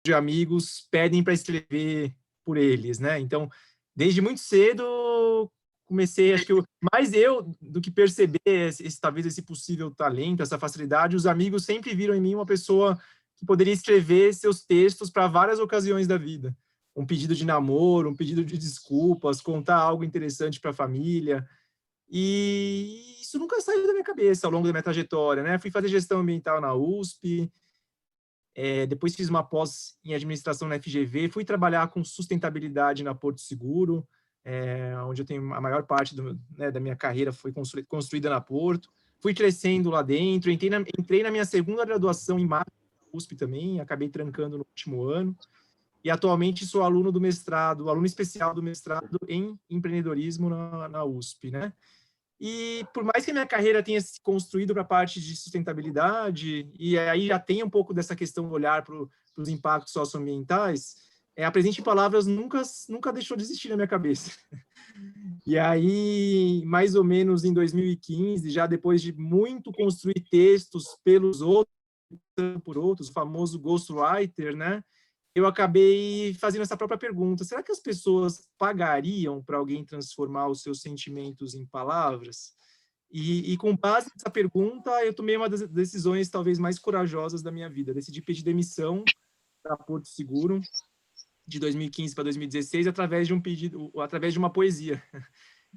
de amigos pedem para escrever por eles, né? Então, desde muito cedo, comecei, acho que mais eu do que perceber talvez esse possível talento, essa facilidade, os amigos sempre viram em mim uma pessoa que poderia escrever seus textos para várias ocasiões da vida. Um pedido de namoro, um pedido de desculpas, contar algo interessante para a família. E isso nunca saiu da minha cabeça ao longo da minha trajetória, né? Fui fazer gestão ambiental na USP, depois fiz uma pós em administração na FGV, fui trabalhar com sustentabilidade na Porto Seguro, onde eu tenho a maior parte da minha carreira foi construída na Porto. Fui crescendo lá dentro, entrei na minha segunda graduação em marketing na USP também, acabei trancando no último ano. E atualmente sou aluno do mestrado, aluno especial do mestrado em empreendedorismo na USP, né? E por mais que a minha carreira tenha se construído para a parte de sustentabilidade, e aí já tem um pouco dessa questão do olhar para os impactos socioambientais, a Presente Palavras nunca deixou de existir na minha cabeça. E aí, mais ou menos em 2015, já depois de muito construir textos pelos outros, por outros, o famoso ghostwriter, né? Eu acabei fazendo essa própria pergunta: será que as pessoas pagariam para alguém transformar os seus sentimentos em palavras? E com base nessa pergunta, eu tomei uma das decisões talvez mais corajosas da minha vida. Decidi pedir demissão para Porto Seguro de 2015 para 2016 através de uma poesia.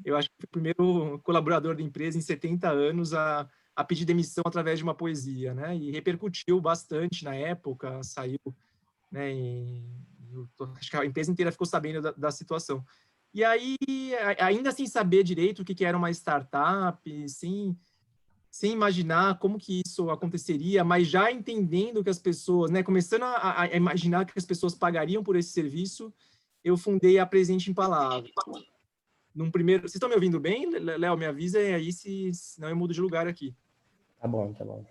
Eu acho que fui o primeiro colaborador da empresa em 70 anos a pedir demissão através de uma poesia, né? E repercutiu bastante na época, saiu, né? Acho que a empresa inteira ficou sabendo da situação. E aí, ainda sem saber direito o que era uma startup, sem imaginar como que isso aconteceria, mas já entendendo que as pessoas, né, começando a imaginar que as pessoas pagariam por esse serviço, eu fundei a Presente em Palavras. Vocês estão me ouvindo bem? Léo, me avisa aí senão eu mudo de lugar aqui. Tá bom, tá bom.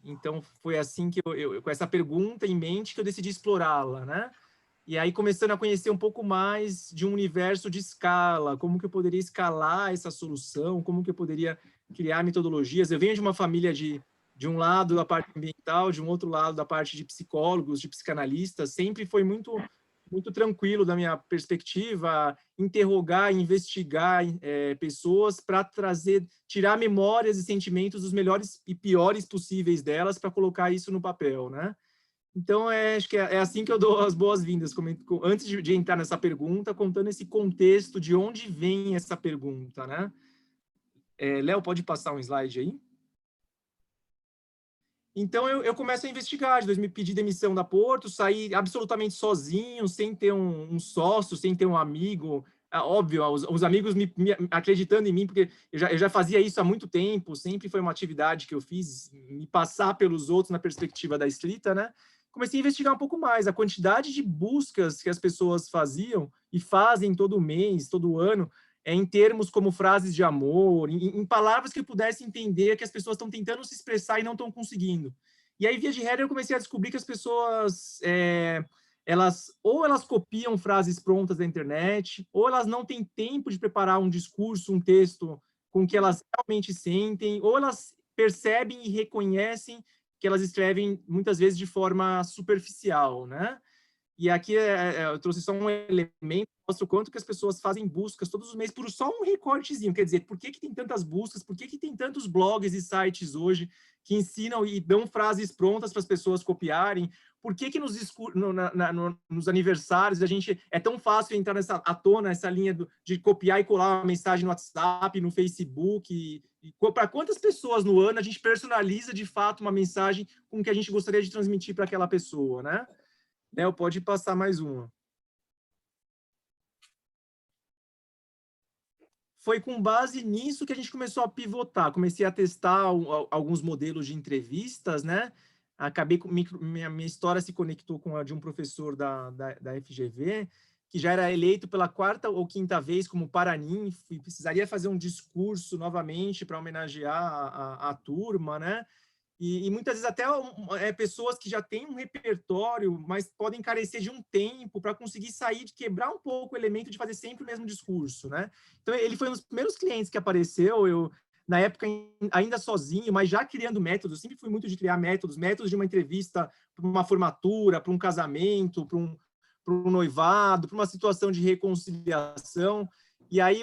Então, foi assim que com essa pergunta em mente, que eu decidi explorá-la, né? E aí, começando a conhecer um pouco mais de um universo de escala, como que eu poderia escalar essa solução, como que eu poderia criar metodologias. Eu venho de uma família de um lado da parte ambiental, de um outro lado da parte de psicólogos, de psicanalistas, sempre foi muito tranquilo da minha perspectiva, interrogar, investigar pessoas para tirar memórias e sentimentos dos melhores e piores possíveis delas para colocar isso no papel, né? Então, acho que é assim que eu dou as boas-vindas, antes de entrar nessa pergunta, contando esse contexto de onde vem essa pergunta, né? Léo, pode passar um slide aí? Então, eu começo a investigar, me pedir demissão da Porto, saí absolutamente sozinho, sem ter um sócio, sem ter um amigo. Óbvio, os amigos me acreditando em mim, porque eu já fazia isso há muito tempo, sempre foi uma atividade que eu fiz, me passar pelos outros na perspectiva da escrita, né? Comecei a investigar um pouco mais a quantidade de buscas que as pessoas faziam e fazem todo mês, todo ano, em termos como frases de amor, em palavras que eu pudesse entender que as pessoas estão tentando se expressar e não estão conseguindo. E aí, via de regra, eu comecei a descobrir que as pessoas, elas copiam frases prontas da internet, ou elas não têm tempo de preparar um discurso, um texto com o que elas realmente sentem, ou elas percebem e reconhecem que elas escrevem, muitas vezes, de forma superficial, né? E aqui eu trouxe só um elemento, mostra o quanto que as pessoas fazem buscas todos os meses por só um recortezinho. Quer dizer, por que tem tantas buscas? Por que tem tantos blogs e sites hoje que ensinam e dão frases prontas para as pessoas copiarem? Por que nos aniversários a gente é tão fácil entrar à tona essa linha de copiar e colar uma mensagem no WhatsApp, no Facebook? Para quantas pessoas no ano a gente personaliza de fato uma mensagem com o que a gente gostaria de transmitir para aquela pessoa, né? Léo, pode passar mais uma. Foi com base nisso que a gente começou a pivotar. Comecei a testar alguns modelos de entrevistas, né? Acabei com minha história se conectou com a de um professor da FGV, que já era eleito pela quarta ou quinta vez como Paraninf, e precisaria fazer um discurso novamente para homenagear a turma, né? E muitas vezes até pessoas que já têm um repertório, mas podem carecer de um tempo para conseguir sair, de quebrar um pouco o elemento de fazer sempre o mesmo discurso, né? Então, ele foi um dos primeiros clientes que apareceu, na época, ainda sozinho, mas já criando métodos, sempre fui muito de criar métodos de uma entrevista uma formatura, para um casamento, para um noivado, para uma situação de reconciliação. E aí,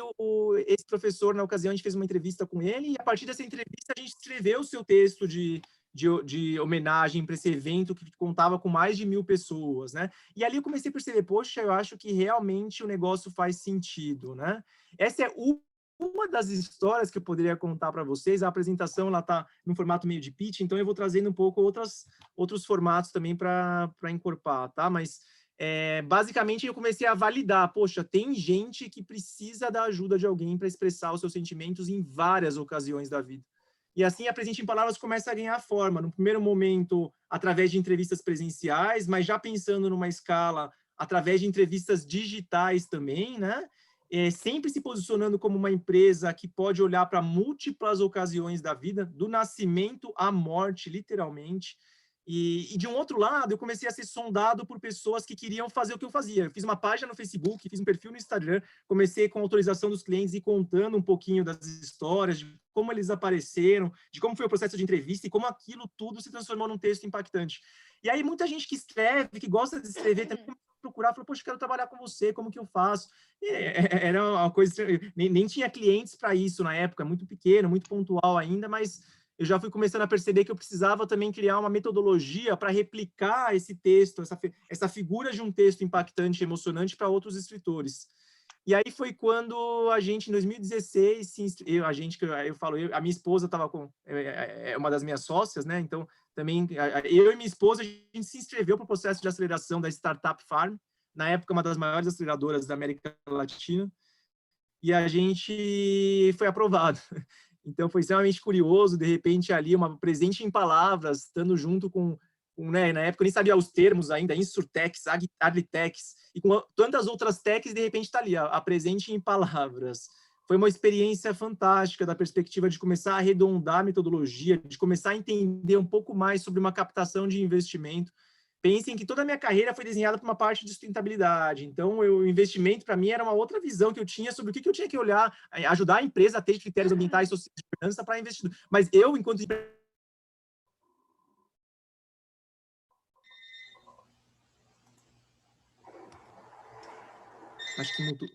esse professor, na ocasião, a gente fez uma entrevista com ele, e a partir dessa entrevista, a gente escreveu o seu texto de homenagem para esse evento que contava com mais de 1.000 pessoas, né? E ali eu comecei a perceber, poxa, eu acho que realmente o negócio faz sentido, né? Essa é uma das histórias que eu poderia contar para vocês. A apresentação ela está no formato meio de pitch, então eu vou trazendo um pouco outros formatos também para encorpar, tá? Mas basicamente eu comecei a validar, poxa, tem gente que precisa da ajuda de alguém para expressar os seus sentimentos em várias ocasiões da vida. E assim, a Presente em Palavras começa a ganhar forma. No primeiro momento, através de entrevistas presenciais, mas já pensando numa escala, através de entrevistas digitais também, né? Sempre se posicionando como uma empresa que pode olhar para múltiplas ocasiões da vida, do nascimento à morte, literalmente. E de um outro lado, eu comecei a ser sondado por pessoas que queriam fazer o que eu fazia. Eu fiz uma página no Facebook, fiz um perfil no Instagram, comecei com a autorização dos clientes e contando um pouquinho das histórias, de como eles apareceram, de como foi o processo de entrevista e como aquilo tudo se transformou num texto impactante. E aí muita gente que escreve, que gosta de escrever, também procurar, falou, poxa, eu quero trabalhar com você, como que eu faço? Era uma coisa, nem tinha clientes para isso na época, muito pequeno, muito pontual ainda, mas eu já fui começando a perceber que eu precisava também criar uma metodologia para replicar esse texto, essa figura de um texto impactante, emocionante para outros escritores. E aí foi quando a gente, em 2016, a minha esposa estava uma das minhas sócias, né? Então, também, eu e minha esposa, a gente se inscreveu para o processo de aceleração da Startup Farm, na época, uma das maiores aceleradoras da América Latina, e a gente foi aprovado. Então, foi extremamente curioso, de repente, ali, uma presente em palavras, estando junto né, na época eu nem sabia os termos ainda, Insurtechs, Agritechs, e com tantas outras techs, de repente está ali, a presente em palavras. Foi uma experiência fantástica da perspectiva de começar a arredondar a metodologia, de começar a entender um pouco mais sobre uma captação de investimento. Pensem que toda a minha carreira foi desenhada para uma parte de sustentabilidade. Então, o investimento, para mim, era uma outra visão que eu tinha sobre o que eu tinha que olhar, ajudar a empresa a ter critérios ambientais e sociais de segurança para investir. Mas eu, enquanto acho que mutou.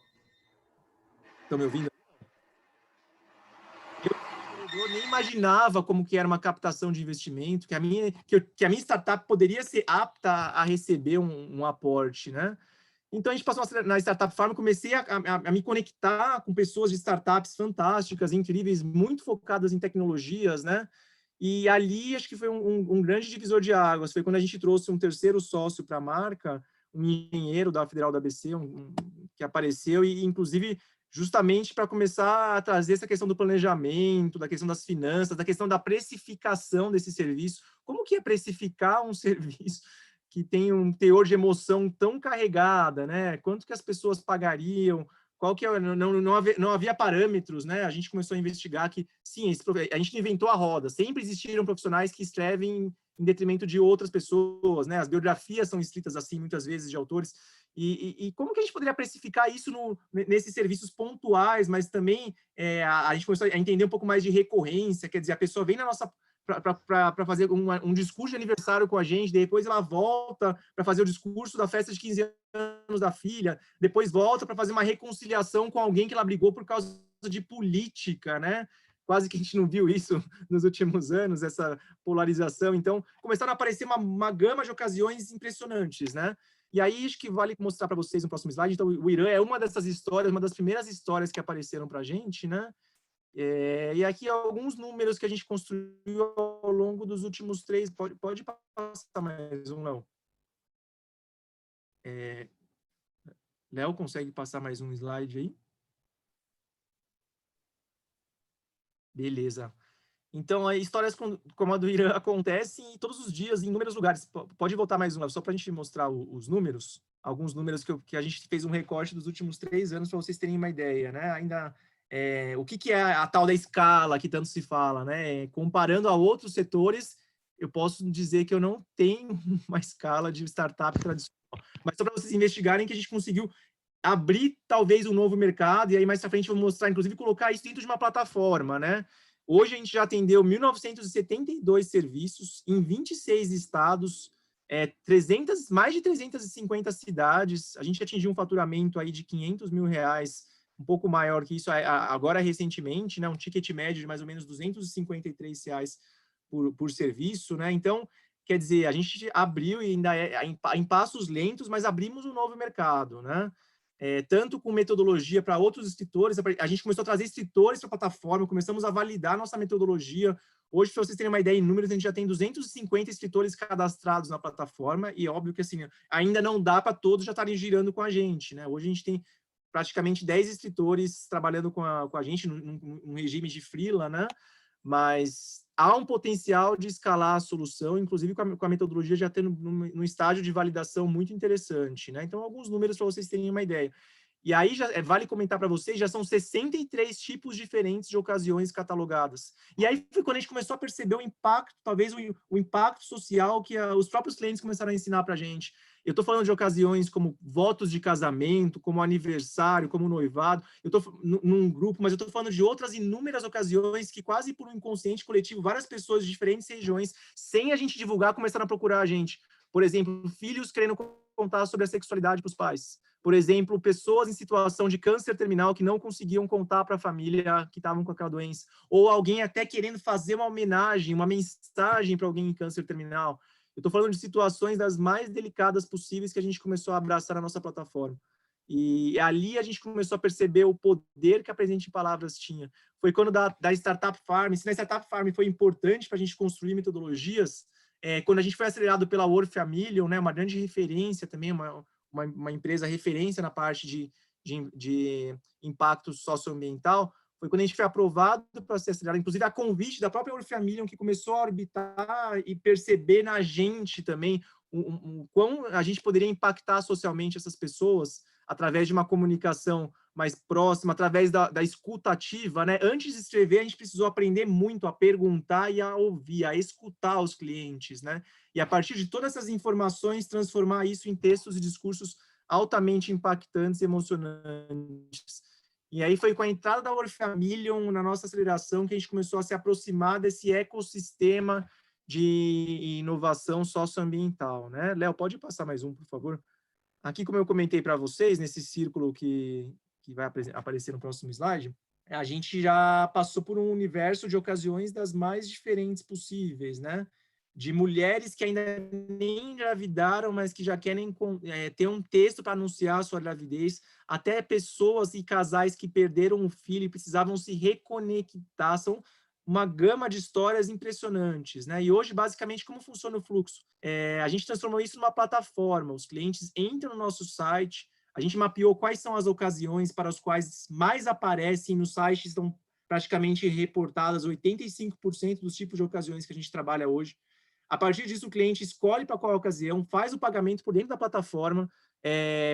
Estão me ouvindo? Eu nem imaginava como que era uma captação de investimento, que a minha startup poderia ser apta a receber um aporte, né? Então, a gente passou na Startup Farm, comecei a me conectar com pessoas de startups fantásticas, incríveis, muito focadas em tecnologias, né? E ali, acho que foi um grande divisor de águas. Foi quando a gente trouxe um terceiro sócio para a marca, um engenheiro da Federal da ABC, que apareceu, e inclusive justamente para começar a trazer essa questão do planejamento, da questão das finanças, da questão da precificação desse serviço. Como que é precificar um serviço que tem um teor de emoção tão carregada, né? Quanto que as pessoas pagariam? Qual que é? Não havia parâmetros, né? A gente começou a investigar que, sim, a gente inventou a roda. Sempre existiram profissionais que escrevem em detrimento de outras pessoas, né? As biografias são escritas assim, muitas vezes, de autores. E como que a gente poderia precificar isso nesses serviços pontuais, mas também a gente começou a entender um pouco mais de recorrência, quer dizer, a pessoa vem na nossa para fazer um discurso de aniversário com a gente, depois ela volta para fazer o discurso da festa de 15 anos da filha, depois volta para fazer uma reconciliação com alguém que ela brigou por causa de política, né? Quase que a gente não viu isso nos últimos anos, essa polarização. Então, começaram a aparecer uma gama de ocasiões impressionantes, né? E aí, acho que vale mostrar para vocês no próximo slide. Então, o Irã é uma dessas histórias, uma das primeiras histórias que apareceram para a gente, né? E aqui alguns números que a gente construiu ao longo dos últimos 3... Pode passar mais um, Léo. Léo, consegue passar mais um slide aí? Beleza. Então, histórias como a do Irã acontecem todos os dias, em inúmeros lugares. Pode voltar mais um, Léo, só para a gente mostrar os números. Alguns números que a gente fez um recorte dos últimos 3 anos, para vocês terem uma ideia, né? Ainda... o que é a tal da escala que tanto se fala, né? Comparando a outros setores, eu posso dizer que eu não tenho uma escala de startup tradicional, mas só para vocês investigarem que a gente conseguiu abrir talvez um novo mercado, e aí mais para frente eu vou mostrar, inclusive colocar isso dentro de uma plataforma, né? Hoje a gente já atendeu 1.972 serviços em 26 estados, mais de 350 cidades. A gente atingiu um faturamento aí de R$ 500 mil, um pouco maior que isso agora recentemente, né? Um ticket médio de mais ou menos R$ 253 por serviço, né? Então, quer dizer, a gente abriu e ainda em passos lentos, mas abrimos um novo mercado, né? Tanto com metodologia para outros escritores, a gente começou a trazer escritores para a plataforma, começamos a validar nossa metodologia. Hoje, para vocês terem uma ideia em números, a gente já tem 250 escritores cadastrados na plataforma, e óbvio que assim, ainda não dá para todos já estarem girando com a gente, né? Hoje a gente tem praticamente 10 escritores trabalhando com a gente num regime de freela, né? Mas há um potencial de escalar a solução, inclusive com a metodologia já tendo num estágio de validação muito interessante, né? Então, alguns números para vocês terem uma ideia. E aí, vale comentar para vocês, já são 63 tipos diferentes de ocasiões catalogadas. E aí foi quando a gente começou a perceber o impacto, talvez o impacto social que os próprios clientes começaram a ensinar para a gente. Eu estou falando de ocasiões como votos de casamento, como aniversário, como noivado. Eu estou num grupo, mas eu estou falando de outras inúmeras ocasiões que quase por um inconsciente coletivo, várias pessoas de diferentes regiões, sem a gente divulgar, começaram a procurar a gente. Por exemplo, filhos querendo contar sobre a sexualidade para os pais. Por exemplo, pessoas em situação de câncer terminal que não conseguiam contar para a família que estavam com aquela doença. Ou alguém até querendo fazer uma homenagem, uma mensagem para alguém em câncer terminal. Eu estou falando de situações das mais delicadas possíveis que a gente começou a abraçar na nossa plataforma. E ali a gente começou a perceber o poder que a Presente em Palavras tinha. Foi quando da Startup Farm, se na Startup Farm foi importante para a gente construir metodologias, quando a gente foi acelerado pela Worth a Million, né, uma grande referência também, uma empresa referência na parte de impacto socioambiental, foi quando a gente foi aprovado para ser acelerado, inclusive a convite da própria Worth a Million, que começou a orbitar e perceber na gente também o quão a gente poderia impactar socialmente essas pessoas através de uma comunicação mais próxima, através da escuta ativa, né? Antes de escrever, a gente precisou aprender muito a perguntar e a ouvir, a escutar os clientes, né? E a partir de todas essas informações, transformar isso em textos e discursos altamente impactantes e emocionantes. E aí foi com a entrada da Orfea Million na nossa aceleração que a gente começou a se aproximar desse ecossistema de inovação socioambiental, né? Léo, pode passar mais um, por favor? Aqui, como eu comentei para vocês, nesse círculo que vai aparecer no próximo slide, a gente já passou por um universo de ocasiões das mais diferentes possíveis, né? De mulheres que ainda nem engravidaram, mas que já querem ter um texto para anunciar a sua gravidez, até pessoas e casais que perderam um filho e precisavam se reconectar. São uma gama de histórias impressionantes, né? E hoje, basicamente, como funciona o fluxo? A gente transformou isso numa plataforma. Os clientes entram no nosso site, a gente mapeou quais são as ocasiões para as quais mais aparecem no site, estão praticamente reportadas 85% dos tipos de ocasiões que a gente trabalha hoje. A partir disso, o cliente escolhe para qual ocasião, faz o pagamento por dentro da plataforma,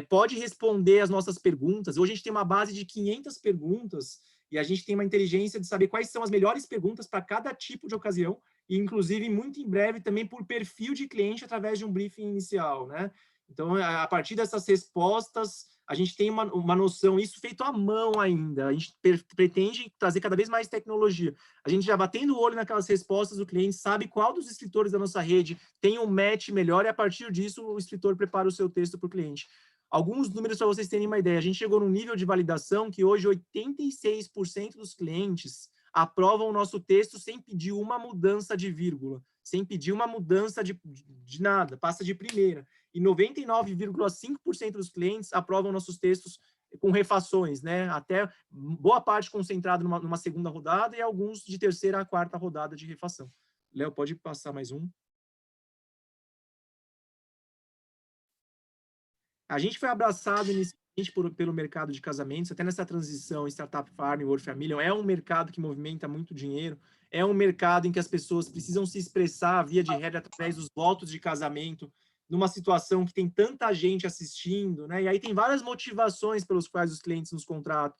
pode responder as nossas perguntas. Hoje a gente tem uma base de 500 perguntas e a gente tem uma inteligência de saber quais são as melhores perguntas para cada tipo de ocasião e, inclusive, muito em breve também por perfil de cliente através de um briefing inicial, né? Então, a partir dessas respostas, a gente tem uma noção, isso feito à mão ainda, a gente pretende trazer cada vez mais tecnologia. A gente já batendo o olho naquelas respostas, o cliente sabe qual dos escritores da nossa rede tem um match melhor e, a partir disso, o escritor prepara o seu texto para o cliente. Alguns números para vocês terem uma ideia. A gente chegou num nível de validação que hoje 86% dos clientes aprovam o nosso texto sem pedir uma mudança de vírgula, sem pedir uma mudança de nada, passa de primeira. E 99,5% dos clientes aprovam nossos textos com refações, né? Até boa parte concentrado numa segunda rodada e alguns de terceira a quarta rodada de refação. Léo, pode passar mais um. A gente foi abraçado inicialmente pelo mercado de casamentos, até nessa transição Startup Farm, Worth a Million, é um mercado que movimenta muito dinheiro, é um mercado em que as pessoas precisam se expressar, via de regra, através dos votos de casamento, numa situação que tem tanta gente assistindo, né? E aí tem várias motivações pelos quais os clientes nos contratam.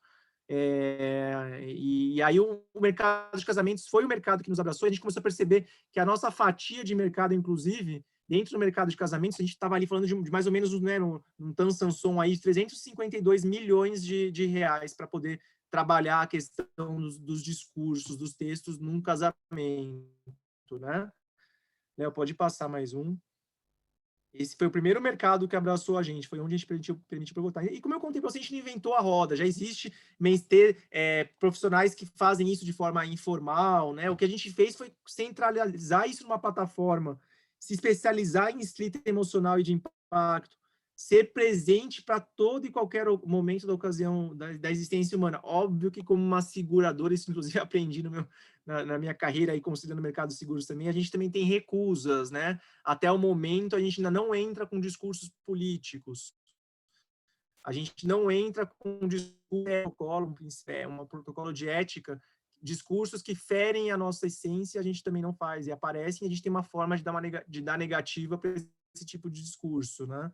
E aí o mercado de casamentos foi o mercado que nos abraçou, e a gente começou a perceber que a nossa fatia de mercado, inclusive, dentro do mercado de casamentos, a gente estava ali falando de mais ou menos, né, um tan Samson aí, 352 milhões de reais para poder trabalhar a questão dos discursos, dos textos num casamento, né? Léo, pode passar mais um. Esse foi o primeiro mercado que abraçou a gente, foi onde a gente permitiu pivotar. E como eu contei para você, a gente não inventou a roda, já existe profissionais que fazem isso de forma informal, né? O que a gente fez foi centralizar isso numa plataforma, se especializar em escrita emocional e de impacto, ser presente para todo e qualquer momento da ocasião da existência humana. Óbvio que como uma seguradora, isso inclusive aprendi na minha carreira aí considerando o mercado de seguros também, a gente também tem recusas, né? Até o momento, a gente ainda não entra com discursos políticos. A gente não entra com um protocolo de ética, discursos que ferem a nossa essência, a gente também não faz. E aparecem, a gente tem uma forma de dar negativa para esse tipo de discurso, né?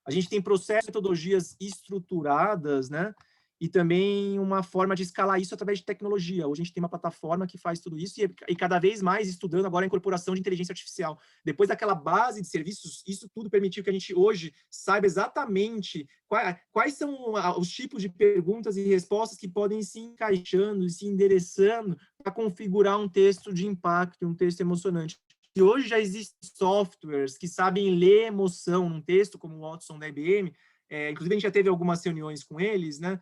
A gente tem processos, metodologias estruturadas, né? E também uma forma de escalar isso através de tecnologia. Hoje a gente tem uma plataforma que faz tudo isso e cada vez mais estudando agora a incorporação de inteligência artificial. Depois daquela base de serviços, isso tudo permitiu que a gente hoje saiba exatamente quais são os tipos de perguntas e respostas que podem se encaixando e se endereçando para configurar um texto de impacto, um texto emocionante. E hoje já existem softwares que sabem ler emoção num texto, como o Watson da IBM, inclusive a gente já teve algumas reuniões com eles, né?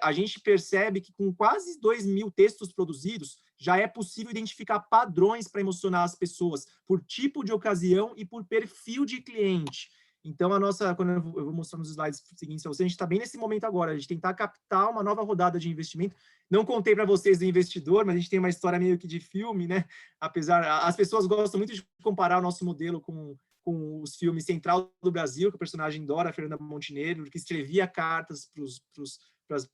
A gente percebe que com quase 2.000 textos produzidos, já é possível identificar padrões para emocionar as pessoas, por tipo de ocasião e por perfil de cliente. Então, quando eu vou mostrar nos slides seguintes a você, a gente está bem nesse momento agora, a gente tentar captar uma nova rodada de investimento. Não contei para vocês do investidor, mas a gente tem uma história meio que de filme, né? As pessoas gostam muito de comparar o nosso modelo com os filmes Central do Brasil, que o personagem Dora Fernanda Montenegro, que escrevia cartas para as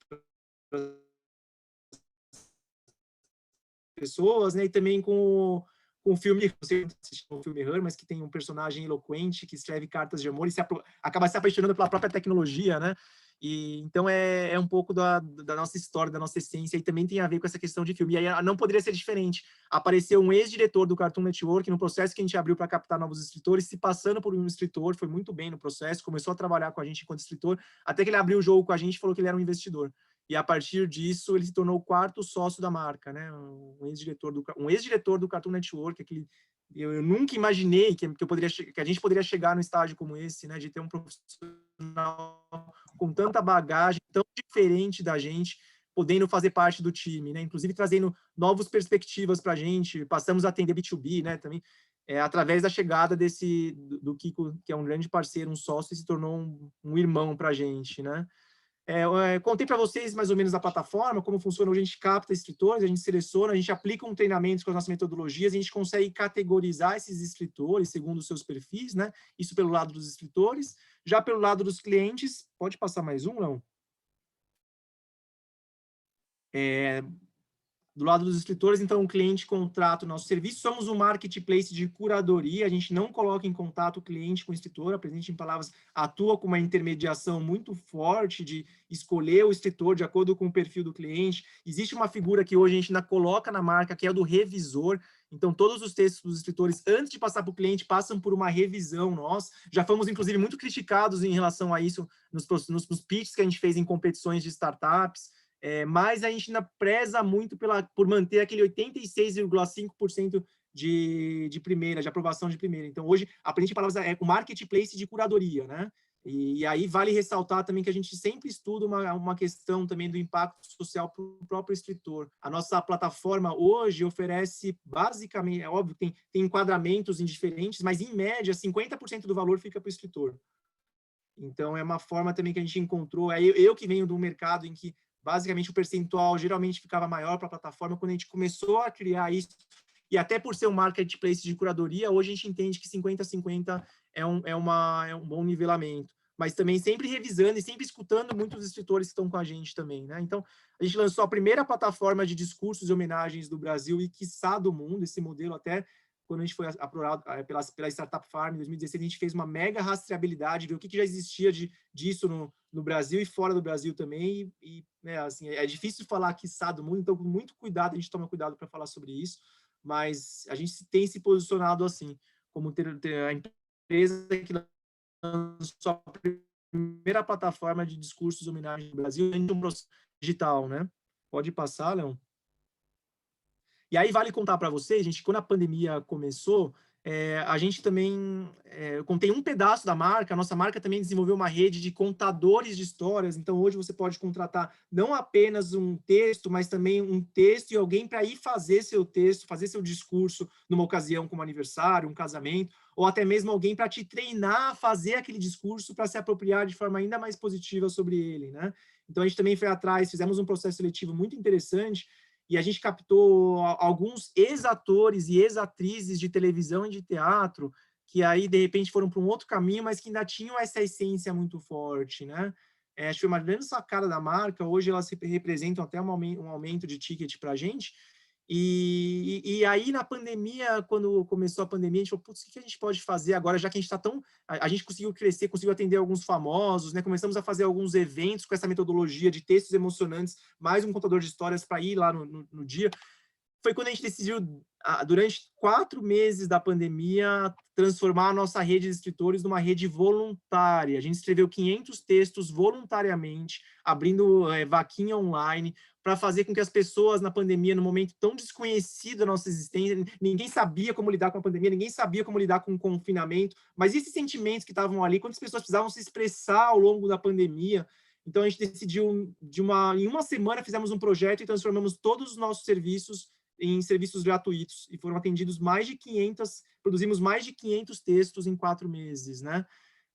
pessoas, né? E também com o filme, você assistiu o filme Her, mas que tem um personagem eloquente que escreve cartas de amor e acaba se apaixonando pela própria tecnologia, né? E então é um pouco da nossa história, da nossa essência, e também tem a ver com essa questão de filme. E aí não poderia ser diferente. Apareceu um ex-diretor do Cartoon Network no processo que a gente abriu para captar novos escritores, se passando por um escritor, foi muito bem no processo, começou a trabalhar com a gente enquanto escritor, até que ele abriu o jogo com a gente e falou que ele era um investidor. E a partir disso ele se tornou o quarto sócio da marca, né? Um ex-diretor do Cartoon Network, eu nunca imaginei que a gente poderia chegar num estágio como esse, né? De ter um profissional com tanta bagagem, tão diferente da gente, podendo fazer parte do time, né? Inclusive trazendo novas perspectivas para a gente. Passamos a atender B2B, né? Também através da chegada do Kiko, que é um grande parceiro, um sócio, e se tornou um irmão para a gente, né? Contei para vocês mais ou menos a plataforma, como funciona. Hoje a gente capta escritores, a gente seleciona, a gente aplica um treinamento com as nossas metodologias, a gente consegue categorizar esses escritores segundo os seus perfis, né? Isso pelo lado dos escritores. Já pelo lado dos clientes, pode passar mais um, não? Do lado dos escritores, então, o cliente contrata o nosso serviço. Somos um marketplace de curadoria, a gente não coloca em contato o cliente com o escritor, a Presente em Palavras atua com uma intermediação muito forte de escolher o escritor de acordo com o perfil do cliente. Existe uma figura que hoje a gente ainda coloca na marca, que é a do revisor. Então, todos os textos dos escritores, antes de passar para o cliente, passam por uma revisão. Nós já fomos, inclusive, muito criticados em relação a isso nos pitches que a gente fez em competições de startups. Mas a gente ainda preza muito por manter aquele 86,5% de primeira, de aprovação de primeira. Então, hoje, Aprende em Palavras é o marketplace de curadoria, né? E aí vale ressaltar também que a gente sempre estuda uma questão também do impacto social para o próprio escritor. A nossa plataforma hoje oferece, basicamente, é óbvio, tem enquadramentos indiferentes, mas em média, 50% do valor fica para o escritor. Então, é uma forma também que a gente encontrou. Eu que venho de um mercado em que basicamente o percentual geralmente ficava maior para a plataforma, quando a gente começou a criar isso, e até por ser um marketplace de curadoria, hoje a gente entende que 50-50 é um bom nivelamento, mas também sempre revisando e sempre escutando muitos escritores que estão com a gente também, né? Então, a gente lançou a primeira plataforma de discursos e homenagens do Brasil e, quiçá, do mundo. Esse modelo até quando a gente foi aprovado pela Startup Farm em 2016, a gente fez uma mega rastreabilidade, viu o que já existia disso no Brasil e fora do Brasil também, né, assim, é difícil falar quiçá do mundo, então com muito cuidado, a gente toma cuidado para falar sobre isso, mas a gente tem se posicionado assim, como ter a empresa que lançou a primeira plataforma de discursos e homenagens no Brasil dentro de um processo digital, né? Pode passar, Leon? E aí vale contar para vocês, gente, quando a pandemia começou, A gente também, eu contei um pedaço da marca, a nossa marca também desenvolveu uma rede de contadores de histórias, então hoje você pode contratar não apenas um texto, mas também um texto e alguém para ir fazer seu texto, fazer seu discurso numa ocasião como aniversário, um casamento, ou até mesmo alguém para te treinar a fazer aquele discurso para se apropriar de forma ainda mais positiva sobre ele, né? Então a gente também foi atrás, fizemos um processo seletivo muito interessante, e a gente captou alguns ex-atores e ex-atrizes de televisão e de teatro que aí, de repente, foram para um outro caminho, mas que ainda tinham essa essência muito forte, né? Acho que foi uma grande sacada da marca. Hoje elas representam até um aumento de ticket para a gente, e aí, na pandemia, quando começou a pandemia, a gente falou, putz, o que a gente pode fazer agora, já que a gente está tão... A gente conseguiu crescer, conseguiu atender alguns famosos, né? Começamos a fazer alguns eventos com essa metodologia de textos emocionantes, mais um contador de histórias para ir lá no dia. Foi quando a gente decidiu, durante 4 meses da pandemia, transformar a nossa rede de escritores numa rede voluntária. A gente escreveu 500 textos voluntariamente, abrindo vaquinha online, para fazer com que as pessoas na pandemia, no momento tão desconhecido da nossa existência, ninguém sabia como lidar com a pandemia, ninguém sabia como lidar com o confinamento, mas esses sentimentos que estavam ali, quantas pessoas precisavam se expressar ao longo da pandemia. Então a gente decidiu, em uma semana, fizemos um projeto e transformamos todos os nossos serviços em serviços gratuitos, e foram atendidos produzimos mais de 500 textos em 4 meses, né?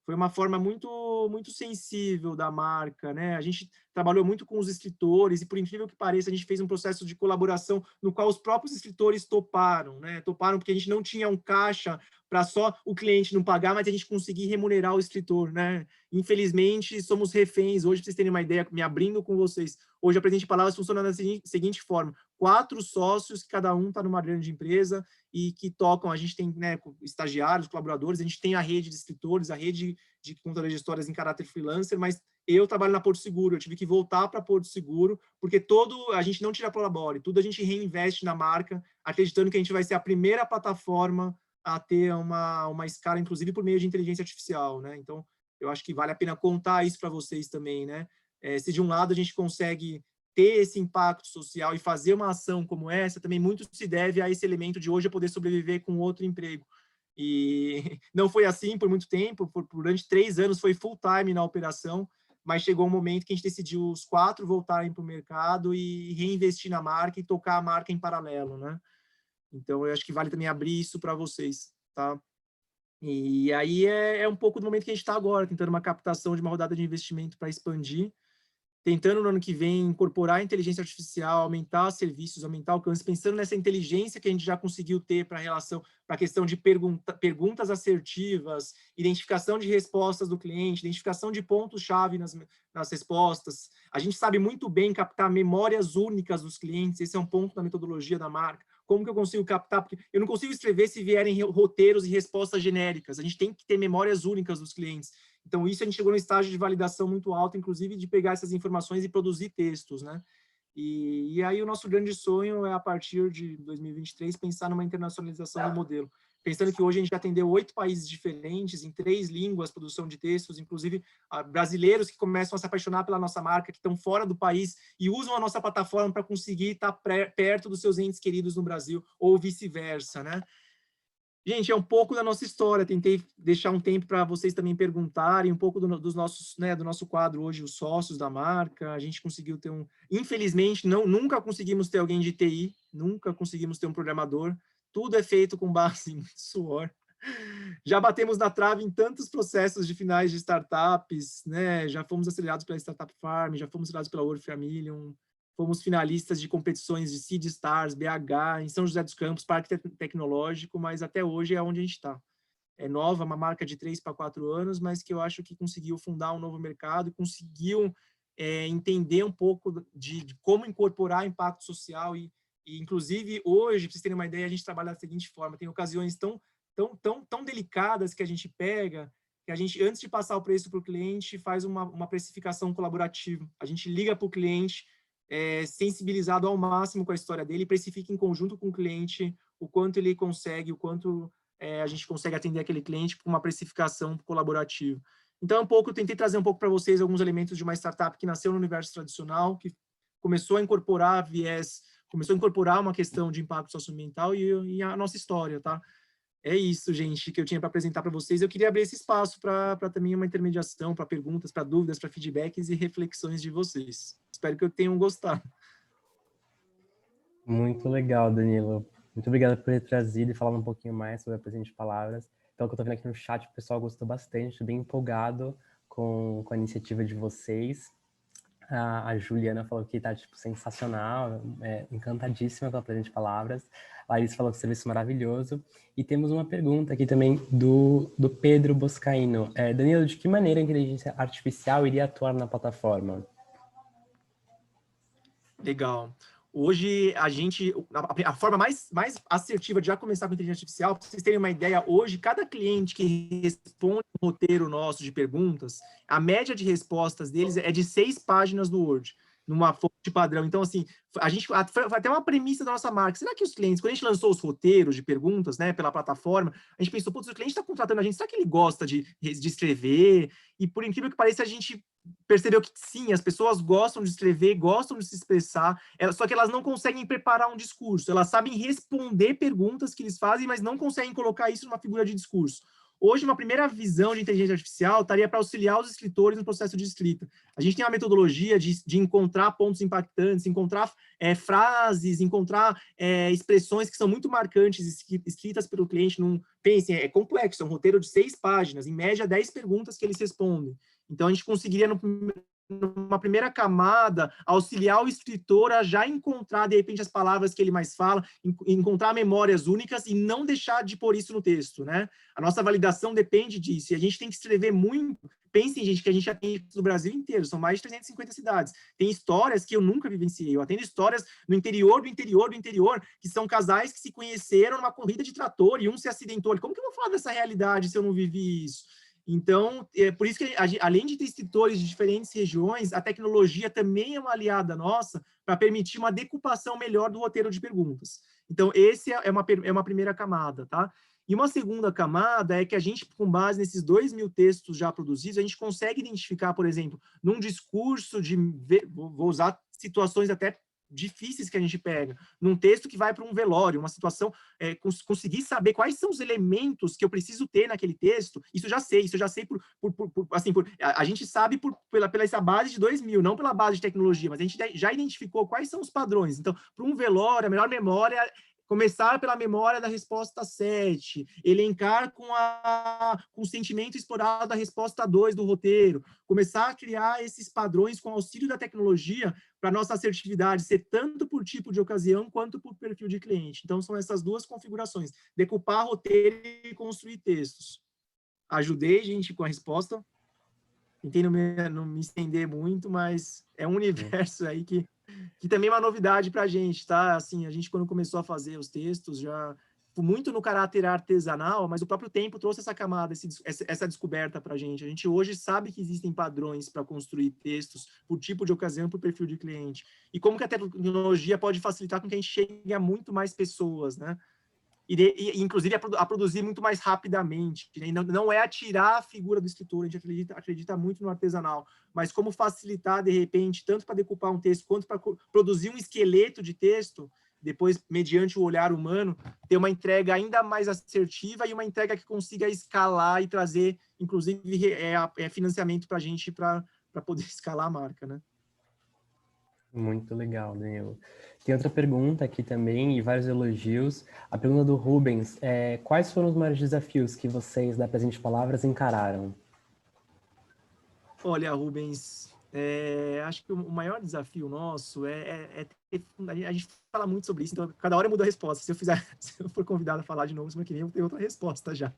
Foi uma forma muito sensível da marca, né? A gente trabalhou muito com os escritores e, por incrível que pareça, a gente fez um processo de colaboração no qual os próprios escritores toparam, né? Toparam porque a gente não tinha um caixa para só o cliente não pagar, mas a gente conseguir remunerar o escritor, né? Infelizmente, somos reféns. Hoje, para vocês terem uma ideia, me abrindo com vocês, hoje a Presente Palavras funciona da seguinte forma: 4 sócios, cada um está numa grande empresa, e que tocam, a gente tem, né, estagiários, colaboradores, a gente tem a rede de escritores, a rede de contadores de histórias em caráter freelancer, mas eu trabalho na Porto Seguro, eu tive que voltar para Porto Seguro, porque a gente não tira prolabore, tudo a gente reinveste na marca, acreditando que a gente vai ser a primeira plataforma a ter uma escala, inclusive por meio de inteligência artificial, né? Então, eu acho que vale a pena contar isso para vocês também, né? Se de um lado a gente consegue ter esse impacto social e fazer uma ação como essa, também muito se deve a esse elemento de hoje eu poder sobreviver com outro emprego. E não foi assim por muito tempo, durante 3 anos foi full time na operação, mas chegou um momento que a gente decidiu os 4 voltarem para o mercado e reinvestir na marca e tocar a marca em paralelo, né? Então, eu acho que vale também abrir isso para vocês, tá? E aí é um pouco do momento que a gente está agora, tentando uma captação de uma rodada de investimento para expandir, tentando no ano que vem incorporar a inteligência artificial, aumentar serviços, aumentar o alcance, pensando nessa inteligência que a gente já conseguiu ter para a relação, para a questão de perguntas assertivas, identificação de respostas do cliente, identificação de pontos-chave nas respostas. A gente sabe muito bem captar memórias únicas dos clientes, esse é um ponto da metodologia da marca. Como que eu consigo captar? Porque eu não consigo escrever se vierem roteiros e respostas genéricas. A gente tem que ter memórias únicas dos clientes. Então, isso a gente chegou no estágio de validação muito alto, inclusive de pegar essas informações e produzir textos, né? E aí o nosso grande sonho é, a partir de 2023, pensar numa internacionalização do modelo. Pensando que hoje a gente já atendeu 8 países diferentes, em 3 línguas, produção de textos, inclusive brasileiros que começam a se apaixonar pela nossa marca, que estão fora do país e usam a nossa plataforma para conseguir estar perto dos seus entes queridos no Brasil, ou vice-versa, né? Gente, é um pouco da nossa história. Tentei deixar um tempo para vocês também perguntarem um pouco dos nossos, né, do nosso quadro hoje, os sócios da marca. A gente conseguiu ter infelizmente, nunca conseguimos ter alguém de TI, nunca conseguimos ter um programador. Tudo é feito com base em suor. Já batemos na trave em tantos processos de finais de startups, né? Já fomos acelerados pela Startup Farm, já fomos acelerados pela World 1 fomos finalistas de competições de Seed Stars, BH, em São José dos Campos, Parque Tecnológico, mas até hoje é onde a gente está. É nova, uma marca de 3 para 4 anos, mas que eu acho que conseguiu fundar um novo mercado, conseguiu entender um pouco de como incorporar impacto social e, inclusive, hoje, para vocês terem uma ideia, a gente trabalha da seguinte forma: tem ocasiões tão delicadas que a gente pega, que a gente, antes de passar o preço para o cliente, faz uma precificação colaborativa. A gente liga para o cliente, sensibilizado ao máximo com a história dele, e precifica em conjunto com o cliente o quanto ele consegue, o quanto a gente consegue atender aquele cliente com uma precificação colaborativa. Então, eu tentei trazer um pouco para vocês alguns elementos de uma startup que nasceu no universo tradicional, que começou a incorporar uma questão de impacto socioambiental e a nossa história, tá? É isso, gente, que eu tinha para apresentar para vocês. Eu queria abrir esse espaço para também uma intermediação, para perguntas, para dúvidas, para feedbacks e reflexões de vocês. Espero que eu tenham gostado. Muito legal, Danilo. Muito obrigado por ter trazido e falado um pouquinho mais sobre a Presente de Palavras. Pelo que eu estou vendo aqui no chat, o pessoal gostou bastante, bem empolgado com a iniciativa de vocês. A Juliana falou que está tipo, sensacional, encantadíssima com a Presente de Palavras. A Larissa falou que o serviço é maravilhoso. E temos uma pergunta aqui também do Pedro Boscaino. Danilo, de que maneira a inteligência artificial iria atuar na plataforma? Legal. Hoje, a forma mais assertiva de já começar com inteligência artificial, para vocês terem uma ideia, hoje, cada cliente que responde um roteiro nosso de perguntas, a média de respostas deles é de 6 páginas do Word, numa fonte padrão. Então, assim, foi até uma premissa da nossa marca. Será que os clientes, quando a gente lançou os roteiros de perguntas, né, pela plataforma, a gente pensou, putz, o cliente está contratando a gente, será que ele gosta de escrever? E, por incrível que pareça, a gente percebeu que sim, as pessoas gostam de escrever, gostam de se expressar, só que elas não conseguem preparar um discurso, elas sabem responder perguntas que eles fazem, mas não conseguem colocar isso numa figura de discurso. Hoje, uma primeira visão de inteligência artificial estaria para auxiliar os escritores no processo de escrita. A gente tem uma metodologia de encontrar pontos impactantes, encontrar frases, encontrar expressões que são muito marcantes, escritas pelo cliente. Pensem, é complexo, é um roteiro de 6 páginas, em média 10 perguntas que eles respondem. Então, a gente conseguiria, numa primeira camada, auxiliar o escritor a já encontrar, de repente, as palavras que ele mais fala, encontrar memórias únicas e não deixar de pôr isso no texto, né? A nossa validação depende disso, e a gente tem que escrever muito. Pensem, gente, que a gente atende no Brasil inteiro, são mais de 350 cidades. Tem histórias que eu nunca vivenciei, eu atendo histórias no interior do interior do interior, que são casais que se conheceram numa corrida de trator e um se acidentou. Como que eu vou falar dessa realidade se eu não vivi isso? Então, é por isso que, além de ter escritores de diferentes regiões, a tecnologia também é uma aliada nossa para permitir uma decupação melhor do roteiro de perguntas. Então, esse é uma primeira camada, tá? E uma segunda camada é que a gente, com base nesses 2.000 textos já produzidos, a gente consegue identificar, por exemplo, num discurso vou usar situações até difíceis que a gente pega, num texto que vai para um velório, uma situação, conseguir saber quais são os elementos que eu preciso ter naquele texto, isso eu já sei a gente sabe pela essa base de 2.000, não pela base de tecnologia, mas a gente já identificou quais são os padrões. Então, para um velório, a melhor memória começar pela memória da resposta 7, elencar com o sentimento explorado da resposta 2 do roteiro, começar a criar esses padrões com auxílio da tecnologia para nossa assertividade ser tanto por tipo de ocasião quanto por perfil de cliente. Então, são essas duas configurações, decupar roteiro e construir textos. Ajudei, gente, com a resposta. Tentei não me estender muito, mas é um universo aí que também é uma novidade para a gente, tá? Assim, a gente, quando começou a fazer os textos, já muito no caráter artesanal, mas o próprio tempo trouxe essa camada, essa descoberta para a gente. A gente hoje sabe que existem padrões para construir textos por tipo de ocasião, por perfil de cliente. E como que a tecnologia pode facilitar com que a gente chegue a muito mais pessoas, né? E inclusive, a produzir muito mais rapidamente. Né? Não é atirar a figura do escritor, a gente acredita muito no artesanal, mas como facilitar, de repente, tanto para decupar um texto, quanto para produzir um esqueleto de texto, depois, mediante o olhar humano, ter uma entrega ainda mais assertiva e uma entrega que consiga escalar e trazer, inclusive, financiamento para a gente para poder escalar a marca, né? Muito legal, Danilo. Tem outra pergunta aqui também, e vários elogios. A pergunta do Rubens é: quais foram os maiores desafios que vocês da Presente Palavras encararam? Olha, Rubens, acho que o maior desafio nosso a gente fala muito sobre isso, então cada hora muda a resposta. Se eu for convidado a falar de novo, semana que vem eu tenho outra resposta já.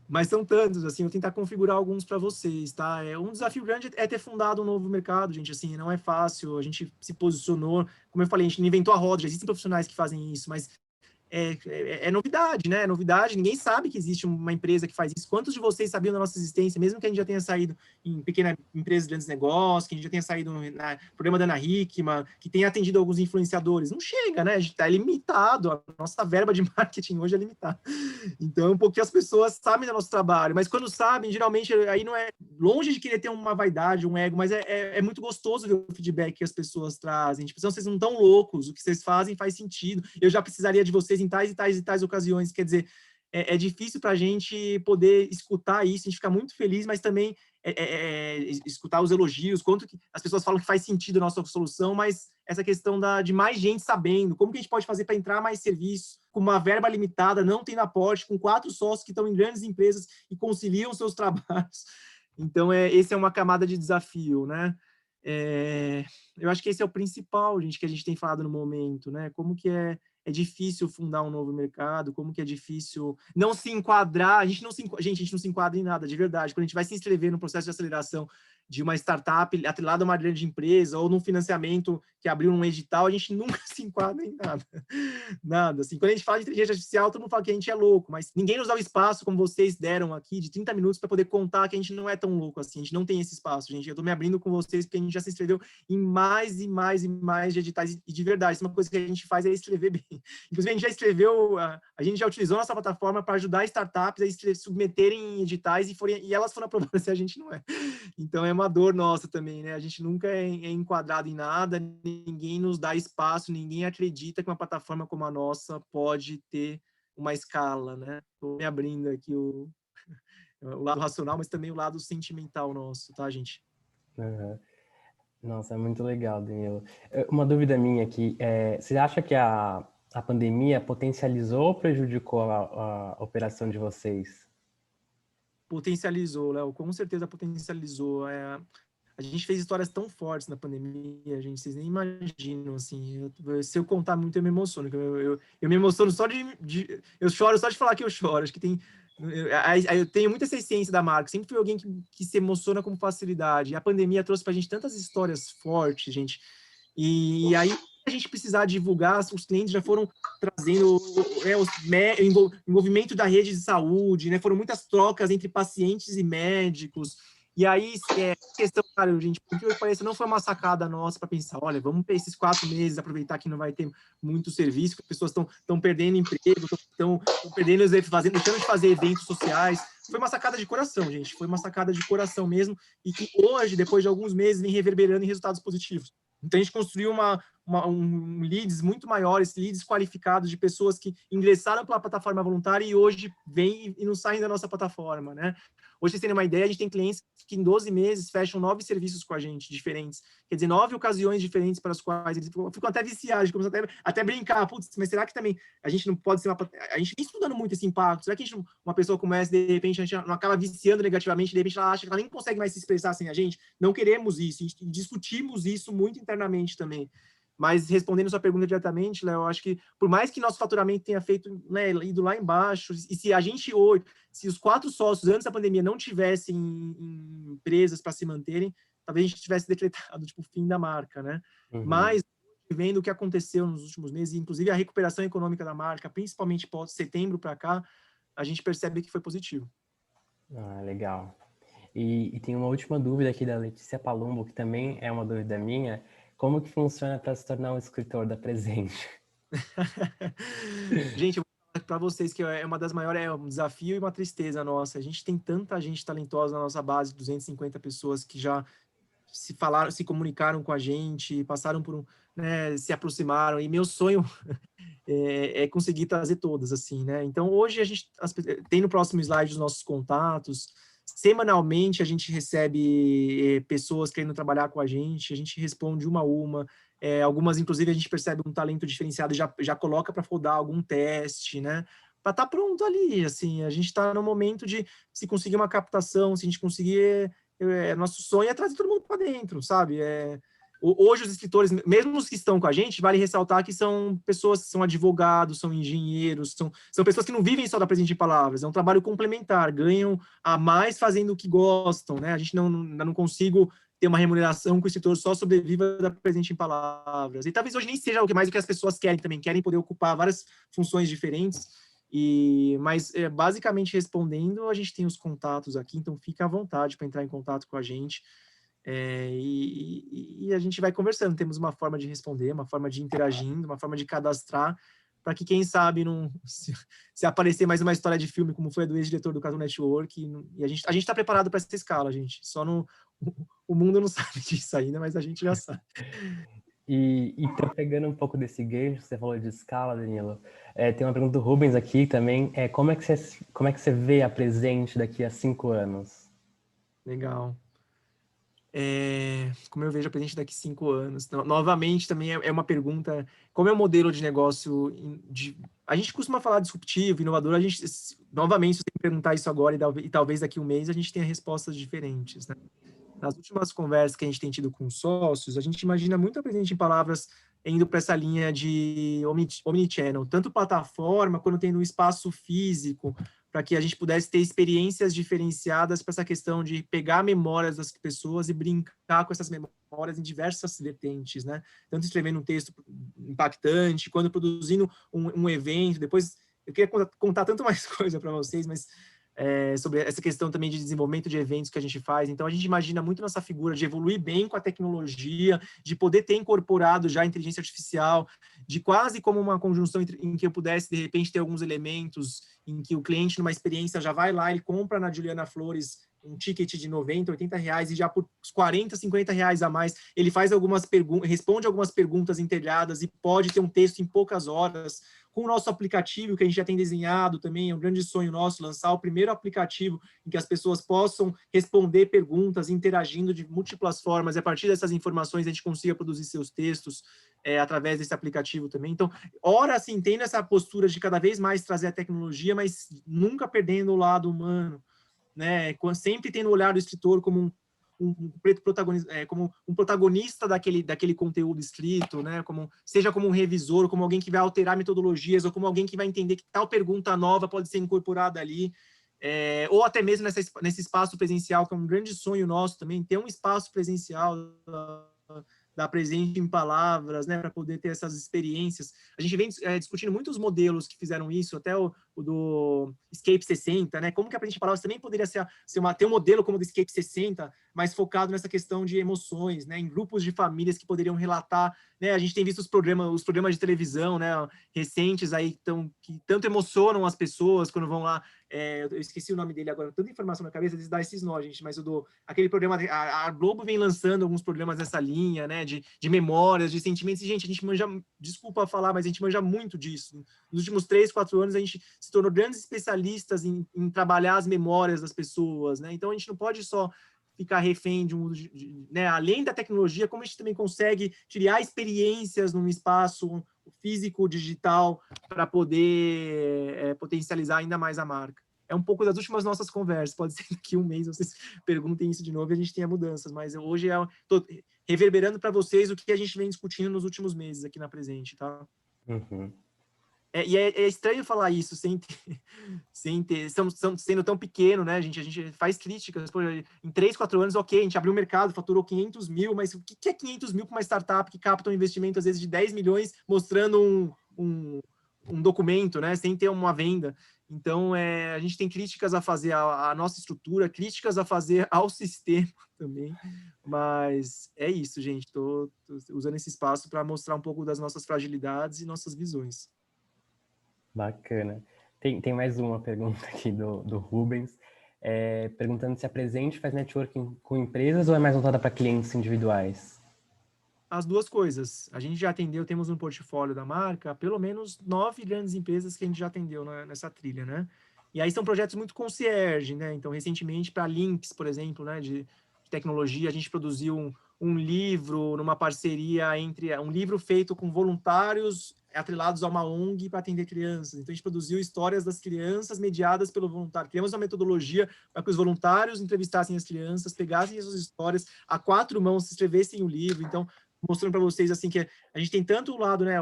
Mas são tantos, assim, eu vou tentar configurar alguns para vocês, tá? Um desafio grande é ter fundado um novo mercado, gente, assim, não é fácil, a gente se posicionou, como eu falei, a gente não inventou a roda, já existem profissionais que fazem isso, mas é novidade, né? É novidade, ninguém sabe que existe uma empresa que faz isso. Quantos de vocês sabiam da nossa existência, mesmo que a gente já tenha saído em pequena empresa de grandes negócios, que a gente já tenha saído no programa da Ana Hickman, que tenha atendido alguns influenciadores? Não chega, né? A gente está limitado, a nossa verba de marketing hoje é limitada. Então, um pouquinho as pessoas sabem do nosso trabalho, mas quando sabem, geralmente, aí não é longe de querer ter uma vaidade, um ego, mas é muito gostoso ver o feedback que as pessoas trazem. Tipo, vocês não estão loucos, o que vocês fazem faz sentido. Eu já precisaria de vocês em tais e tais e tais ocasiões. Quer dizer, é difícil para a gente poder escutar isso, a gente fica muito feliz, mas também escutar os elogios, quanto que as pessoas falam que faz sentido a nossa solução, mas essa questão de mais gente sabendo, como que a gente pode fazer para entrar mais serviço, com uma verba limitada, não tendo aporte, com 4 sócios que estão em grandes empresas e conciliam seus trabalhos. Então, esse é uma camada de desafio, né? Eu acho que esse é o principal, gente, que a gente tem falado no momento, né? Como que é difícil fundar um novo mercado, como que é difícil não se enquadrar, a gente não se enquadra em nada, de verdade. Quando a gente vai se inscrever no processo de aceleração de uma startup atrelada a uma grande empresa ou num financiamento que abriu um edital, a gente nunca se enquadra em nada. Nada, assim. Quando a gente fala de inteligência artificial, todo mundo fala que a gente é louco, mas ninguém nos dá o espaço, como vocês deram aqui, de 30 minutos para poder contar que a gente não é tão louco assim, a gente não tem esse espaço, gente. Eu estou me abrindo com vocês porque a gente já se inscreveu em mais e mais e mais de editais, e de verdade, uma coisa que a gente faz é escrever bem. Inclusive, a gente já escreveu, a gente já utilizou nossa plataforma para ajudar startups a submeterem editais e elas foram aprovadas se a gente não é. Então, é uma dor nossa também, né? A gente nunca é enquadrado em nada, ninguém nos dá espaço, ninguém acredita que uma plataforma como a nossa pode ter uma escala, né? Estou me abrindo aqui o lado racional, mas também o lado sentimental nosso, tá, gente? Uhum. Nossa, é muito legal, Danilo. Uma dúvida minha aqui, você acha que a pandemia potencializou ou prejudicou a operação de vocês? Potencializou, Léo, com certeza potencializou. A gente fez histórias tão fortes na pandemia, gente, vocês nem imaginam, assim, se eu contar muito eu me emociono, eu me emociono só eu choro só de falar que eu choro, acho que eu tenho muita essa essência da marca, sempre fui alguém que se emociona com facilidade, e a pandemia trouxe pra gente tantas histórias fortes, gente, e aí a gente precisar divulgar, os clientes já foram trazendo envolvimento da rede de saúde, né, foram muitas trocas entre pacientes e médicos, e aí, questão, cara, gente, por que pareça, não foi uma sacada nossa para pensar, olha, vamos ter esses 4 meses, aproveitar que não vai ter muito serviço, que as pessoas estão perdendo emprego, estão perdendo, deixando de fazer eventos sociais. Foi uma sacada de coração, gente, foi uma sacada de coração mesmo, e que hoje, depois de alguns meses, vem reverberando em resultados positivos. Então, a gente construiu leads muito maiores, leads qualificados de pessoas que ingressaram pela plataforma voluntária e hoje vêm e não saem da nossa plataforma, né? Hoje, vocês terem uma ideia, a gente tem clientes que em 12 meses fecham 9 serviços com a gente, diferentes. Quer dizer, 9 ocasiões diferentes para as quais eles ficam até viciados, começam até brincar. Putz, mas será que também a gente não pode ser a gente vem estudando muito esse impacto. Será que uma pessoa começa, de repente, a gente não acaba viciando negativamente, de repente ela acha que ela nem consegue mais se expressar sem a gente? Não queremos isso, e discutimos isso muito internamente também. Mas respondendo sua pergunta diretamente, Léo, eu acho que por mais que nosso faturamento tenha ido lá embaixo, e se a gente hoje, se os 4 sócios antes da pandemia não tivessem empresas para se manterem, talvez a gente tivesse decretado tipo, o fim da marca, né? Uhum. Mas vendo o que aconteceu nos últimos meses, inclusive a recuperação econômica da marca, principalmente pós setembro para cá, a gente percebe que foi positivo. Ah, legal. E tem uma última dúvida aqui da Letícia Palumbo, que também é uma dúvida minha. Como que funciona para se tornar um escritor da Presente? Gente, eu vou falar para vocês que é uma das maiores, é um desafio e uma tristeza nossa. A gente tem tanta gente talentosa na nossa base, 250 pessoas que já se comunicaram com a gente, passaram por né, se aproximaram, e meu sonho é conseguir trazer todas, assim, né? Então, hoje a gente tem no próximo slide os nossos contatos. Semanalmente a gente recebe pessoas querendo trabalhar com a gente responde uma a uma. Algumas, inclusive, a gente percebe um talento diferenciado e já coloca para rodar algum teste, né? Para estar pronto ali, assim, a gente está no momento de se conseguir uma captação, se a gente conseguir, nosso sonho é trazer todo mundo para dentro, sabe? Hoje os escritores, mesmo os que estão com a gente, vale ressaltar que são pessoas, são advogados, são engenheiros, são pessoas que não vivem só da Presente em Palavras, é um trabalho complementar, ganham a mais fazendo o que gostam, né? A gente ainda não consigo ter uma remuneração que o escritor só sobreviva da Presente em Palavras. E talvez hoje nem seja o que mais o que as pessoas querem também, querem poder ocupar várias funções diferentes. Mas basicamente respondendo, a gente tem os contatos aqui, então fica à vontade para entrar em contato com a gente. E a gente vai conversando, temos uma forma de responder, uma forma de interagindo, uma forma de cadastrar, para que, quem sabe, se aparecer mais uma história de filme, como foi a do ex-diretor do Cartoon Network, e a gente está preparado para essa escala, gente. O mundo não sabe disso ainda, mas a gente já sabe. E então, pegando um pouco desse gancho, você falou de escala, Danilo, tem uma pergunta do Rubens aqui também, como é que você vê a Presente daqui a 5 anos? Legal. Como eu vejo a Presente daqui a 5 anos? Novamente, também é uma pergunta, como é o modelo de negócio? A gente costuma falar disruptivo, inovador, novamente, se você me perguntar isso agora e talvez daqui a um mês, a gente tenha respostas diferentes, né? Nas últimas conversas que a gente tem tido com sócios, a gente imagina muito a Presente em palavras indo para essa linha de omnichannel, tanto plataforma quanto tendo um espaço físico, para que a gente pudesse ter experiências diferenciadas para essa questão de pegar memórias das pessoas e brincar com essas memórias em diversas vertentes, né? Tanto escrevendo um texto impactante, quanto produzindo um evento. Depois, eu queria contar tanto mais coisa para vocês, mas sobre essa questão também de desenvolvimento de eventos que a gente faz. Então, a gente imagina muito nossa figura de evoluir bem com a tecnologia, de poder ter incorporado já a inteligência artificial, de quase como uma conjunção em que eu pudesse, de repente, ter alguns elementos em que o cliente, numa experiência, já vai lá, ele compra na Juliana Flores um ticket de 90, 80 reais e já por 40, 50 reais a mais, ele faz algumas perguntas, responde algumas perguntas integradas e pode ter um texto em poucas horas. Com o nosso aplicativo, que a gente já tem desenhado também, é um grande sonho nosso lançar o primeiro aplicativo em que as pessoas possam responder perguntas, interagindo de múltiplas formas, e a partir dessas informações a gente consiga produzir seus textos através desse aplicativo também. Então, ora, assim, tendo essa postura de cada vez mais trazer a tecnologia, mas nunca perdendo o lado humano, né? Sempre tendo o olhar do escritor como um protagonista, como um protagonista daquele conteúdo escrito, né? Seja como um revisor, como alguém que vai alterar metodologias, ou como alguém que vai entender que tal pergunta nova pode ser incorporada ali, ou até mesmo nesse espaço presencial, que é um grande sonho nosso também, ter um espaço presencial da Presente em palavras, né, para poder ter essas experiências. A gente vem discutindo muitos modelos que fizeram isso, até o do Escape 60, né? Como que a Presente em palavras também poderia ter um modelo como o do Escape 60, mais focado nessa questão de emoções, né? Em grupos de famílias que poderiam relatar, né? A gente tem visto os programas de televisão, né? Recentes aí que tanto emocionam as pessoas quando vão lá. Eu esqueci o nome dele agora, tanta informação na cabeça, eles dão esses nós, gente, mas aquele programa, a Globo vem lançando alguns programas nessa linha, né, de memórias, de sentimentos, e, gente, a gente manja, desculpa falar, mas a gente manja muito disso. Nos últimos 3, 4 anos, a gente se tornou grandes especialistas em trabalhar as memórias das pessoas, né, então a gente não pode só ficar refém de né, além da tecnologia, como a gente também consegue criar experiências num espaço físico, digital, para poder potencializar ainda mais a marca. É um pouco das últimas nossas conversas, pode ser que daqui a um mês vocês perguntem isso de novo e a gente tenha mudanças, mas hoje estou reverberando para vocês o que a gente vem discutindo nos últimos meses aqui na Presente, tá? Uhum. É estranho falar isso sem ter, estamos sendo tão pequeno, né, gente? A gente faz críticas, pô, em 3, 4 anos, ok, a gente abriu o mercado, faturou 500 mil, mas o que é 500 mil para uma startup que capta um investimento, às vezes, de 10 milhões, mostrando um documento, né, sem ter uma venda? Então, a gente tem críticas a fazer à nossa estrutura, críticas a fazer ao sistema também, mas é isso, gente, tô usando esse espaço para mostrar um pouco das nossas fragilidades e nossas visões. Bacana. Tem mais uma pergunta aqui do Rubens, perguntando se a Presente faz networking com empresas ou é mais voltada para clientes individuais? As duas coisas. A gente já atendeu, temos um portfólio da marca, pelo menos 9 grandes empresas que a gente já atendeu nessa trilha, né? E aí são projetos muito concierge, né? Então, recentemente, para links, por exemplo, né, de tecnologia, a gente produziu um livro numa parceria um livro feito com voluntários atrelados a uma ONG para atender crianças. Então, a gente produziu histórias das crianças mediadas pelo voluntário. Criamos uma metodologia para que os voluntários entrevistassem as crianças, pegassem essas histórias, a 4 mãos, escrevessem o livro. Então, mostrando para vocês assim que a gente tem tanto o lado, né?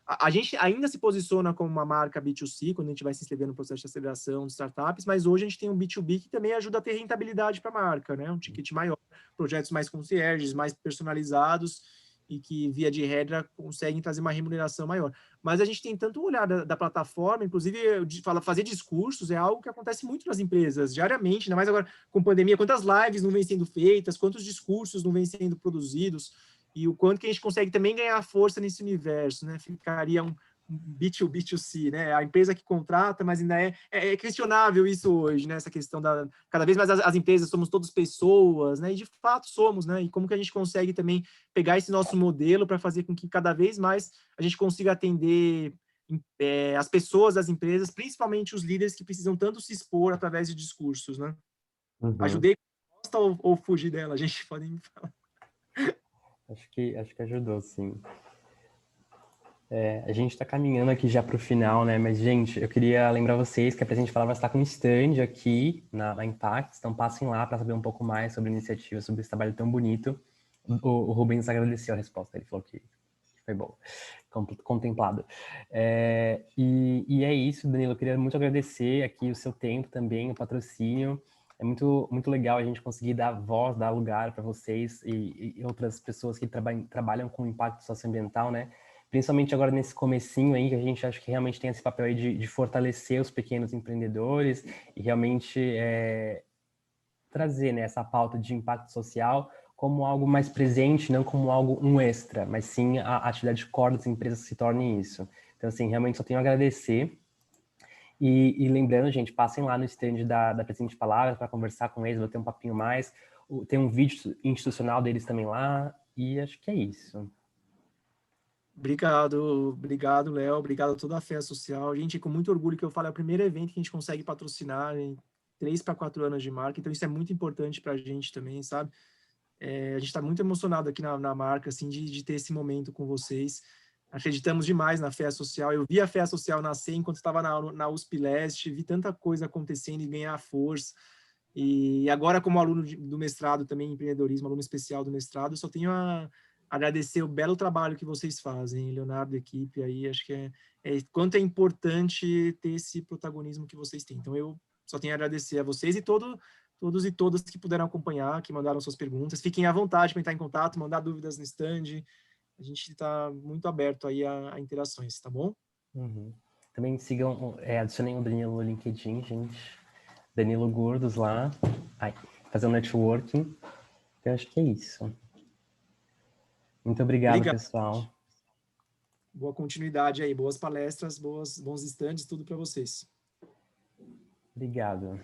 A gente ainda se posiciona como uma marca B2C quando a gente vai se inscrever no processo de aceleração de startups, mas hoje a gente tem um B2B que também ajuda a ter rentabilidade para a marca, né? Um ticket maior, projetos mais concierges, mais personalizados e que, via de regra, conseguem trazer uma remuneração maior. Mas a gente tem tanto o olhar da plataforma, inclusive, fazer discursos é algo que acontece muito nas empresas, diariamente, ainda mais agora com pandemia, quantas lives não vêm sendo feitas, quantos discursos não vêm sendo produzidos, e o quanto que a gente consegue também ganhar força nesse universo, né? Ficaria B2B2C, né? A empresa que contrata, mas ainda é questionável isso hoje, né? Essa questão da... Cada vez mais as empresas somos todos pessoas, né? E de fato somos, né? E como que a gente consegue também pegar esse nosso modelo para fazer com que cada vez mais a gente consiga atender as pessoas das empresas, principalmente os líderes que precisam tanto se expor através de discursos, né? Uhum. Ajudei ou fugir dela? A gente pode falar. Acho que ajudou, sim. A gente está caminhando aqui já para o final, né? Mas, gente, eu queria lembrar vocês que a Presente Palavra está com um stand aqui na Impact, então passem lá para saber um pouco mais sobre a iniciativa, sobre esse trabalho tão bonito. O Rubens agradeceu a resposta, ele falou que foi bom, contemplado. E é isso, Danilo, eu queria muito agradecer aqui o seu tempo também, o patrocínio. É muito legal a gente conseguir dar voz, dar lugar para vocês e outras pessoas que trabalham com impacto socioambiental, né? Principalmente agora nesse comecinho aí, que a gente acha que realmente tem esse papel aí de fortalecer os pequenos empreendedores e realmente trazer, né, essa pauta de impacto social como algo mais presente, não como algo um extra, mas sim a atividade core das empresas que se torne isso. Então, assim, realmente só tenho a agradecer. E lembrando, gente, passem lá no stand da Presente Palavras para conversar com eles, bater um papinho mais. Tem um vídeo institucional deles também lá, e acho que é isso. Obrigado, Léo. Obrigado a toda a Fé Social. Gente, com muito orgulho que eu falo, é o primeiro evento que a gente consegue patrocinar em 3 para 4 anos de marca, então isso é muito importante para a gente também, sabe? A gente está muito emocionado aqui na marca, assim, de ter esse momento com vocês. Acreditamos demais na Fé Social. Eu vi a Fé Social nascer enquanto estava na USP Leste, vi tanta coisa acontecendo e ganhar força. E agora, como aluno do mestrado também em empreendedorismo, aluno especial do mestrado, eu só tenho a agradecer o belo trabalho que vocês fazem, Leonardo, equipe, aí acho que quanto é importante ter esse protagonismo que vocês têm. Então, eu só tenho a agradecer a vocês e todos e todas que puderam acompanhar, que mandaram suas perguntas. Fiquem à vontade para entrar em contato, mandar dúvidas no stand. A gente está muito aberto aí a interações, tá bom? Uhum. Também sigam, adicionem o Danilo no LinkedIn, gente. Danilo Gordos lá, fazendo networking. Então, acho que é isso. Muito obrigado, Obrigado. pessoal. Boa continuidade aí, boas palestras, bons stands, tudo para vocês. Obrigado.